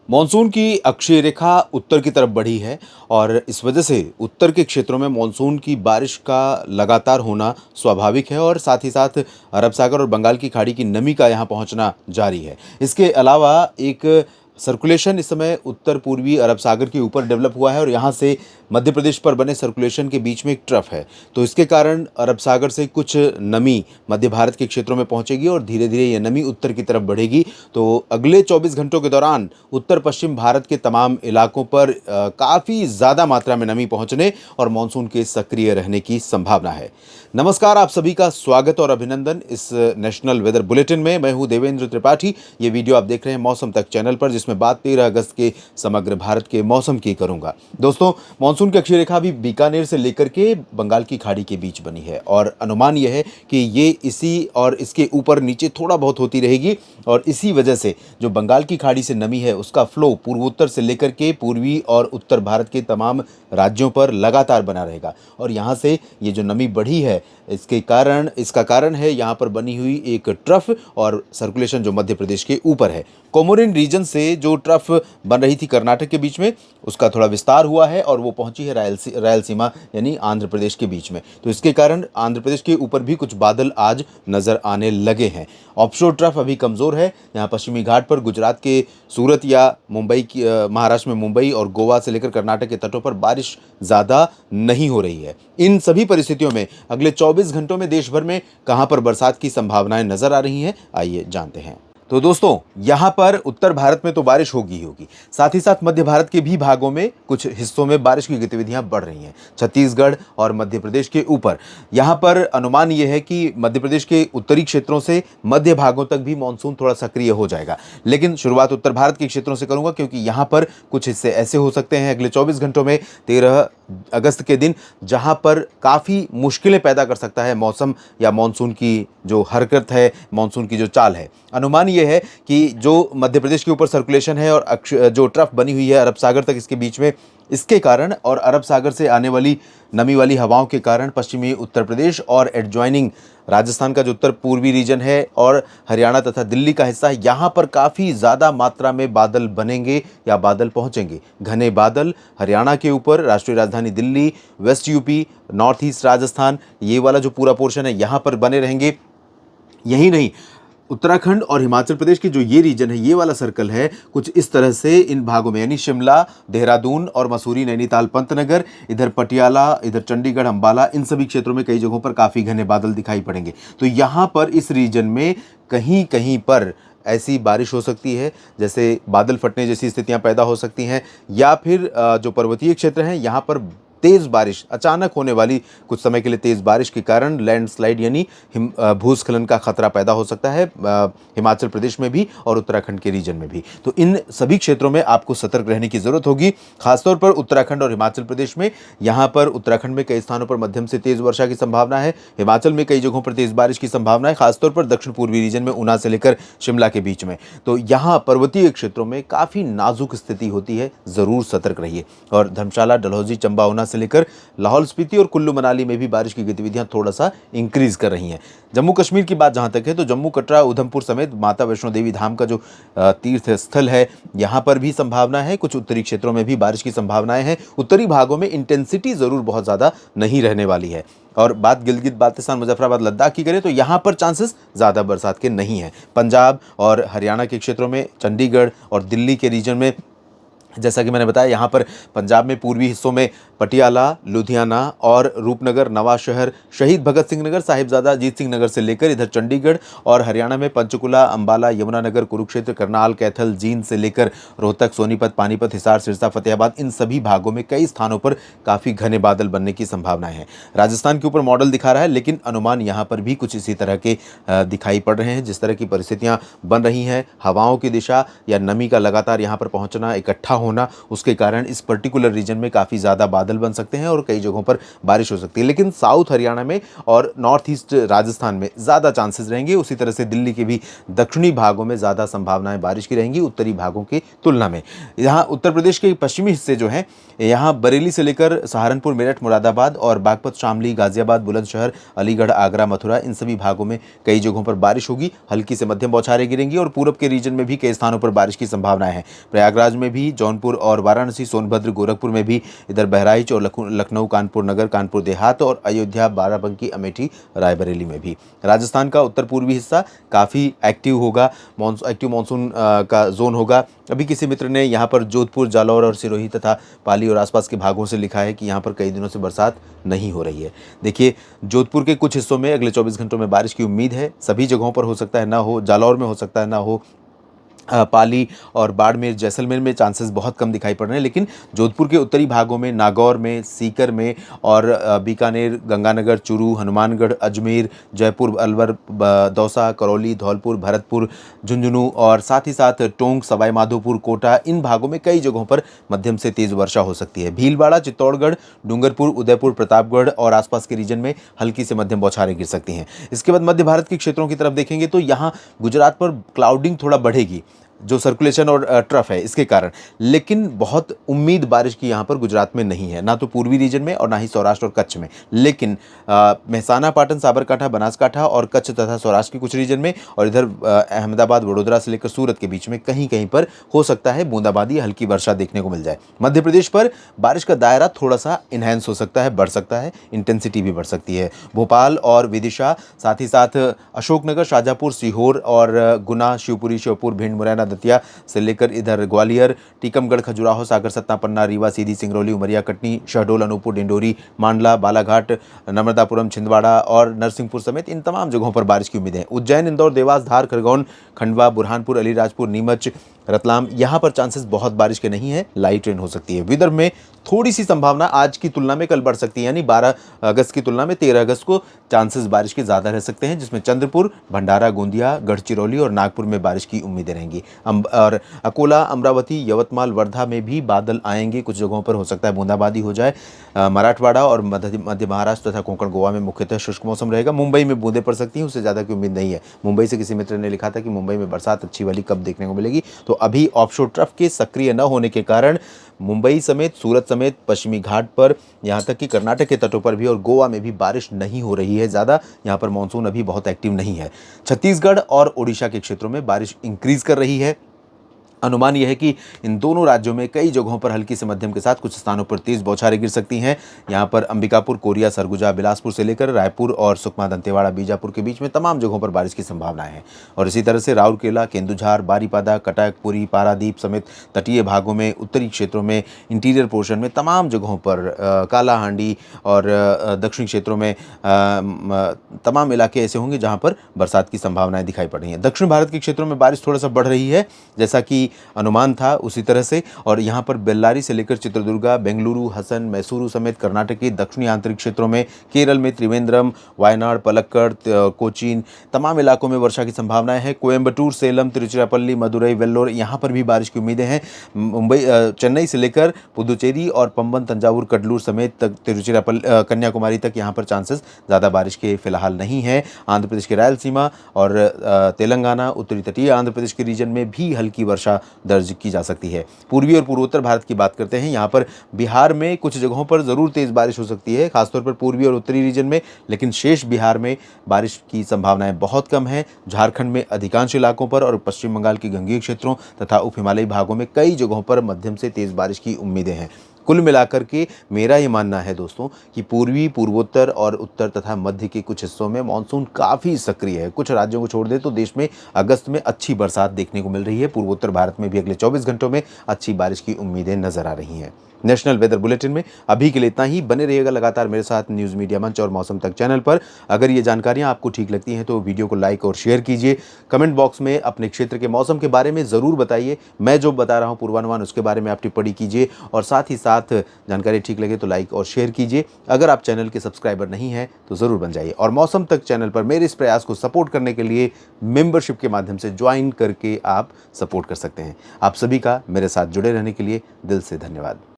Monsoon की अक्षीय रेखा उत्तर की तरफ बढ़ी है और इस वजह से उत्तर के क्षेत्रों में मॉनसून की बारिश का लगातार होना स्वाभाविक है और साथ ही साथ अरब सागर और बंगाल की खाड़ी की नमी का यहाँ पहुँचना जारी है। इसके अलावा एक सर्कुलेशन इस समय उत्तर पूर्वी अरब सागर के ऊपर डेवलप हुआ है और यहाँ से मध्य प्रदेश पर बने सर्कुलेशन के बीच में एक ट्रफ है। तो इसके कारण अरब सागर से कुछ नमी मध्य भारत के क्षेत्रों में पहुंचेगी और धीरे धीरे ये नमी उत्तर की तरफ बढ़ेगी। तो अगले 24 घंटों के दौरान उत्तर पश्चिम भारत के तमाम इलाकों पर काफ़ी ज़्यादा मात्रा में नमी पहुंचने और मानसून के सक्रिय रहने की संभावना है। नमस्कार, आप सभी का स्वागत और अभिनंदन इस नेशनल वेदर बुलेटिन में। मैं हूं देवेंद्र त्रिपाठी। ये वीडियो आप देख रहे हैं मौसम तक चैनल पर, जिसमें बात 13 अगस्त के समग्र भारत के मौसम की करूंगा। दोस्तों, मानसून की अक्षीय रेखा भी बीकानेर से लेकर के बंगाल की खाड़ी के बीच बनी है और अनुमान यह है कि ये इसी और इसके ऊपर नीचे थोड़ा बहुत होती रहेगी और इसी वजह से जो बंगाल की खाड़ी से नमी है उसका फ्लो पूर्वोत्तर से लेकर के पूर्वी और उत्तर भारत के तमाम राज्यों पर लगातार बना रहेगा। और यहाँ से ये जो नमी बढ़ी है इसका कारण है यहाँ पर बनी हुई एक ट्रफ और सर्कुलेशन जो मध्य प्रदेश के ऊपर है। कोमोरिन रीजन से जो ट्रफ बन रही थी कर्नाटक के बीच में, उसका थोड़ा विस्तार हुआ है और वो पहुंची है रायलसीमा यानी आंध्र प्रदेश के बीच में। तो इसके कारण आंध्र प्रदेश के ऊपर भी कुछ बादल आज नजर आने लगे हैं। ऑफशोर ट्रफ अभी कमजोर है। यहाँ पश्चिमी घाट पर गुजरात के सूरत या मुंबई की महाराष्ट्र में मुंबई और गोवा से लेकर कर्नाटक के तटों पर बारिश ज़्यादा नहीं हो रही है। इन सभी परिस्थितियों में अगले 24 घंटों में देश भर में कहां पर बरसात की संभावनाएं नजर आ रही हैं, आइए जानते हैं। तो दोस्तों, यहाँ पर उत्तर भारत में तो बारिश होगी ही होगी, साथ ही साथ मध्य भारत के भी भागों में कुछ हिस्सों में बारिश की गतिविधियां बढ़ रही हैं। छत्तीसगढ़ और मध्य प्रदेश के ऊपर यहाँ पर अनुमान यह है कि मध्य प्रदेश के उत्तरी क्षेत्रों से मध्य भागों तक भी मानसून थोड़ा सक्रिय हो जाएगा। लेकिन शुरुआत उत्तर भारत के क्षेत्रों से करूंगा, क्योंकि यहाँ पर कुछ हिस्से ऐसे हो सकते हैं अगले 24 घंटों में 13 अगस्त के दिन, जहां पर काफ़ी मुश्किलें पैदा कर सकता है मौसम या मानसून की जो हरकत है, मानसून की जो चाल है। अनुमान यह है कि जो मध्य प्रदेश के ऊपर सर्कुलेशन है और जो ट्रफ बनी हुई है अरब सागर तक इसके बीच में, इसके कारण और अरब सागर से आने वाली नमी वाली हवाओं के कारण पश्चिमी उत्तर प्रदेश और एडजॉइनिंग राजस्थान का जो उत्तर पूर्वी रीजन है और हरियाणा तथा दिल्ली का हिस्सा है, यहाँ पर काफ़ी ज़्यादा मात्रा में बादल बनेंगे या बादल पहुँचेंगे। घने बादल हरियाणा के ऊपर, राष्ट्रीय राजधानी Delhi, west UP, north east Rajasthan, ये वाला जो पूरा पोर्शन है यहाँ पर बने रहेंगे। यही नहीं, उत्तराखंड और हिमाचल प्रदेश की जो ये रीजन है, ये वाला सर्कल है, कुछ इस तरह से इन भागों में यानी शिमला, देहरादून और मसूरी, नैनीताल, पंतनगर, इधर पटियाला, इधर चंडीगढ़, अंबाला, इन सभी क्षेत्रों में कई जगहों पर काफ़ी घने बादल दिखाई पड़ेंगे। तो यहाँ पर इस रीजन में कहीं कहीं पर ऐसी बारिश हो सकती है जैसे बादल फटने जैसी स्थितियाँ पैदा हो सकती हैं, या फिर जो पर्वतीय क्षेत्र हैं यहाँ पर तेज़ बारिश, अचानक होने वाली कुछ समय के लिए तेज़ बारिश के कारण लैंडस्लाइड यानी भूस्खलन का खतरा पैदा हो सकता है हिमाचल प्रदेश में भी और उत्तराखंड के रीजन में भी। तो इन सभी क्षेत्रों में आपको सतर्क रहने की ज़रूरत होगी, खासतौर पर उत्तराखंड और हिमाचल प्रदेश में। यहाँ पर उत्तराखंड में कई स्थानों पर मध्यम से तेज़ वर्षा की संभावना है, हिमाचल में कई जगहों पर तेज़ बारिश की संभावना है, खासतौर पर दक्षिण पूर्वी रीजन में ऊना से लेकर शिमला के बीच में। तो यहाँ पर्वतीय क्षेत्रों में काफ़ी नाजुक स्थिति होती है, ज़रूर सतर्क रहिए। और धर्मशाला, डलहौजी, चंबा, ऊना से लेकर लाहौल स्पीति और कुल्लू मनाली में भी बारिश की गतिविधियां थोड़ा सा इंक्रीज कर रही हैं। जम्मू कश्मीर की बात जहां तक है, तो जम्मू, कटरा, उधमपुर समेत माता वैष्णो देवी धाम का जो तीर्थ स्थल है, यहां पर भी संभावना है। कुछ उत्तरी क्षेत्रों में भी बारिश की संभावनाएं हैं। उत्तरी भागों में इंटेंसिटी जरूर बहुत ज्यादा नहीं रहने वाली है। और बात गिलगित बाल्टिस्तान, मुजफ्फराबाद, लद्दाख की करें तो यहाँ पर चांसेस ज़्यादा बरसात के नहीं हैं। पंजाब और हरियाणा के क्षेत्रों में, चंडीगढ़ और दिल्ली के रीजन में, जैसा कि मैंने बताया, यहाँ पर पंजाब में पूर्वी हिस्सों में पटियाला, लुधियाना और रूपनगर, नवांशहर, शहीद भगत सिंह नगर, साहिबजादा अजीत सिंह नगर से लेकर इधर चंडीगढ़, और हरियाणा में पंचकुला, अंबाला, यमुनानगर, कुरुक्षेत्र, करनाल, कैथल, जींद से लेकर रोहतक, सोनीपत, पानीपत, हिसार, सिरसा, फतेहाबाद, इन सभी भागों में कई स्थानों पर काफ़ी घने बादल बनने की संभावनाएं हैं। राजस्थान के ऊपर मॉडल दिखा रहा है, लेकिन अनुमान यहाँ पर भी कुछ इसी तरह के दिखाई पड़ रहे हैं। जिस तरह की परिस्थितियाँ बन रही हैं, हवाओं की दिशा या नमी का लगातार यहाँ पर पहुँचना, इकट्ठा होना, उसके कारण इस पर्टिकुलर रीजन में काफ़ी ज़्यादा बादल बन सकते हैं और कई जगहों पर बारिश हो सकती है। लेकिन साउथ हरियाणा में और नॉर्थ ईस्ट राजस्थान में ज़्यादा चांसेस रहेंगे। उसी तरह से दिल्ली के भी दक्षिणी भागों में ज़्यादा संभावनाएं बारिश की रहेंगी उत्तरी भागों की तुलना में। यहाँ उत्तर प्रदेश के पश्चिमी हिस्से जो हैं, यहाँ बरेली से लेकर सहारनपुर, मेरठ, मुरादाबाद और बागपत, शामली, गाजियाबाद, बुलंदशहर, अलीगढ़, आगरा, मथुरा, इन सभी भागों में कई जगहों पर बारिश होगी। हल्की से मध्यम बौछारें गिरेंगी और पूरब के रीजन में भी कई स्थानों पर बारिश की संभावनाएं हैं। प्रयागराज में भी, जौनपुर और वाराणसी, सोनभद्र, गोरखपुर में भी, इधर बहराइच और लखनऊ, कानपुर नगर, कानपुर देहात और अयोध्या, बाराबंकी, अमेठी, रायबरेली में भी। राजस्थान का उत्तर पूर्वी हिस्सा काफ़ी एक्टिव होगा, एक्टिव मानसून का जोन होगा। अभी किसी मित्र ने यहाँ पर जोधपुर, जालौर और सिरोही तथा पाली और आसपास के भागों से लिखा है कि यहाँ पर कई दिनों से बरसात नहीं हो रही है। देखिए, जोधपुर के कुछ हिस्सों में अगले 24 घंटों में बारिश की उम्मीद है। सभी जगहों पर हो सकता है ना हो, जालौर में हो सकता है ना हो, पाली और बाड़मेर, जैसलमेर में चांसेस बहुत कम दिखाई पड़ रहे हैं। लेकिन जोधपुर के उत्तरी भागों में, नागौर में, सीकर में और बीकानेर, गंगानगर, चूरू, हनुमानगढ़, अजमेर, जयपुर, अलवर, दौसा, करौली, धौलपुर, भरतपुर, झुंझुनू और साथ ही साथ टोंक, सवाई माधोपुर, कोटा, इन भागों में कई जगहों पर मध्यम से तेज वर्षा हो सकती है। भीलवाड़ा, चित्तौड़गढ़, डूंगरपुर, उदयपुर, प्रतापगढ़ और आसपास के रीजन में हल्की से मध्यम बौछारें गिर सकती हैं। इसके बाद मध्य भारत के क्षेत्रों की तरफ देखेंगे तो यहाँ गुजरात पर क्लाउडिंग थोड़ा बढ़ेगी, जो सर्कुलेशन और ट्रफ है इसके कारण। लेकिन बहुत उम्मीद बारिश की यहाँ पर गुजरात में नहीं है, ना तो पूर्वी रीजन में और ना ही सौराष्ट्र और कच्छ में। लेकिन मेहसाना, पाटन, साबरकांठा, बनासकांठा और कच्छ तथा सौराष्ट्र के कुछ रीजन में और इधर अहमदाबाद, वडोदरा से लेकर सूरत के बीच में कहीं कहीं पर हो सकता है बूंदाबांदी, हल्की वर्षा देखने को मिल जाए। मध्य प्रदेश पर बारिश का दायरा थोड़ा सा इन्हेंस हो सकता है, बढ़ सकता है, इंटेंसिटी भी बढ़ सकती है। भोपाल और विदिशा, साथ ही साथ अशोकनगर, शाजापुर, सीहोर और गुना, शिवपुरी, श्योपुर, भिंड, मुरैना, दतिया से लेकर इधर ग्वालियर, टीकमगढ़, खजुराहो, सागर, सतना, पन्ना, रीवा, सीधी, सिंगरौली, उमरिया, कटनी, शहडोल, अनूपपुर, डिंडोरी, मांडला, बालाघाट, नर्मदापुरम, छिंदवाड़ा और नरसिंहपुर समेत इन तमाम जगहों पर बारिश की उम्मीद है। उज्जैन, इंदौर, देवास, धार, खरगोन, खंडवा, बुरहानपुर, अलीराजपुर, नीमच, रतलाम, यहाँ पर चांसेस बहुत बारिश के नहीं है, लाइट रेन हो सकती है। विदर्भ में थोड़ी सी संभावना आज की तुलना में कल बढ़ सकती है, यानी 12 अगस्त की तुलना में 13 अगस्त को चांसेस बारिश के ज़्यादा रह सकते हैं, जिसमें चंद्रपुर, भंडारा, गोंदिया, गढ़चिरौली और नागपुर में बारिश की उम्मीदें रहेंगी। और अकोला, अमरावती, यवतमाल, वर्धा में भी बादल आएंगे, कुछ जगहों पर हो सकता है बूंदाबांदी हो जाए। मराठवाड़ा और मध्य महाराष्ट्र तथा कोंकण, गोवा में मुख्यतः शुष्क मौसम रहेगा। मुंबई में बूंदें पड़ सकती हैं, उससे ज़्यादा की उम्मीद नहीं है। मुंबई से किसी मित्र ने लिखा था कि मुंबई में बरसात अच्छी वाली कब देखने को मिलेगी, तो अभी ऑफशोर ट्रफ के सक्रिय न होने के कारण मुंबई समेत, सूरत समेत, पश्चिमी घाट पर, यहाँ तक कि कर्नाटक के तटों पर भी और गोवा में भी बारिश नहीं हो रही है ज़्यादा। यहाँ पर मानसून अभी बहुत एक्टिव नहीं है। छत्तीसगढ़ और ओडिशा के क्षेत्रों में बारिश इंक्रीज कर रही है। अनुमान यह है कि इन दोनों राज्यों में कई जगहों पर हल्की से मध्यम के साथ कुछ स्थानों पर तेज बौछारें गिर सकती हैं। यहाँ पर अंबिकापुर, कोरिया, सरगुजा, बिलासपुर से लेकर रायपुर और सुकमा, दंतेवाड़ा, बीजापुर के बीच में तमाम जगहों पर बारिश की संभावनाएं हैं। और इसी तरह से राउरकेला, केंदुझार, बारीपादा, कटक, पुरी, पारादीप समेत तटीय भागों में, उत्तरी क्षेत्रों में, इंटीरियर पोर्शन में तमाम जगहों पर, कालाहांडी और दक्षिणी क्षेत्रों में तमाम इलाके ऐसे होंगे जहाँ पर बरसात की संभावनाएं दिखाई पड़ रही हैं। दक्षिण भारत के क्षेत्रों में बारिश थोड़ा सा बढ़ रही है, जैसा कि अनुमान था उसी तरह से। और यहाँ पर बेल्लारी से लेकर चित्रदुर्गा, बेंगलुरु, हसन, मैसूरू समेत कर्नाटक के दक्षिणी आंतरिक क्षेत्रों में, केरल में त्रिवेंद्रम, वायनाड, पलक्कड़, कोचीन, तमाम इलाकों में वर्षा की संभावनाएं हैं। कोयम्बटूर, सेलम, तिरुचिरापल्ली, मदुरई, वेल्लोर, यहाँ पर भी बारिश की उम्मीदें हैं। मुंबई, चेन्नई से लेकर पुदुचेरी और पंबन, तंजावुर, कडलूर समेत तिरुचिरापल्ली, कन्याकुमारी तक यहाँ पर चांसेस ज़्यादा बारिश के फिलहाल नहीं है। आंध्र प्रदेश के रायलसीमा और तेलंगाना, उत्तरी तटीय आंध्र प्रदेश के रीजन में भी हल्की वर्षा दर्ज की जा सकती है। पूर्वी और पूर्वोत्तर भारत की बात करते हैं, यहाँ पर बिहार में कुछ जगहों पर ज़रूर तेज़ बारिश हो सकती है, खासतौर पर पूर्वी और उत्तरी रीजन में, लेकिन शेष बिहार में बारिश की संभावनाएं बहुत कम है। झारखंड में अधिकांश इलाकों पर और पश्चिम बंगाल के गंगीय क्षेत्रों तथा उप हिमालयी भागों में कई जगहों पर मध्यम से तेज़ बारिश की उम्मीदें हैं। कुल मिलाकर के मेरा ये मानना है दोस्तों कि पूर्वी, पूर्वोत्तर और उत्तर तथा मध्य के कुछ हिस्सों में मानसून काफ़ी सक्रिय है। कुछ राज्यों को छोड़ दे तो देश में अगस्त में अच्छी बरसात देखने को मिल रही है। पूर्वोत्तर भारत में भी अगले 24 घंटों में अच्छी बारिश की उम्मीदें नजर आ रही हैं। नेशनल वेदर बुलेटिन में अभी के लिए इतना ही। बने रहिएगा लगातार मेरे साथ न्यूज़ मीडिया मंच और मौसम तक चैनल पर। अगर ये जानकारियाँ आपको ठीक लगती हैं तो वीडियो को लाइक और शेयर कीजिए। कमेंट बॉक्स में अपने क्षेत्र के मौसम के बारे में ज़रूर बताइए। मैं जो बता रहा हूँ पूर्वानुमान, उसके बारे में आप टिप्पणी कीजिए और साथ ही साथ साथ जानकारी ठीक लगे तो लाइक और शेयर कीजिए। अगर आप चैनल के सब्सक्राइबर नहीं हैं तो ज़रूर बन जाइए और मौसम तक चैनल पर मेरे इस प्रयास को सपोर्ट करने के लिए मेंबरशिप के माध्यम से ज्वाइन करके आप सपोर्ट कर सकते हैं। आप सभी का मेरे साथ जुड़े रहने के लिए दिल से धन्यवाद।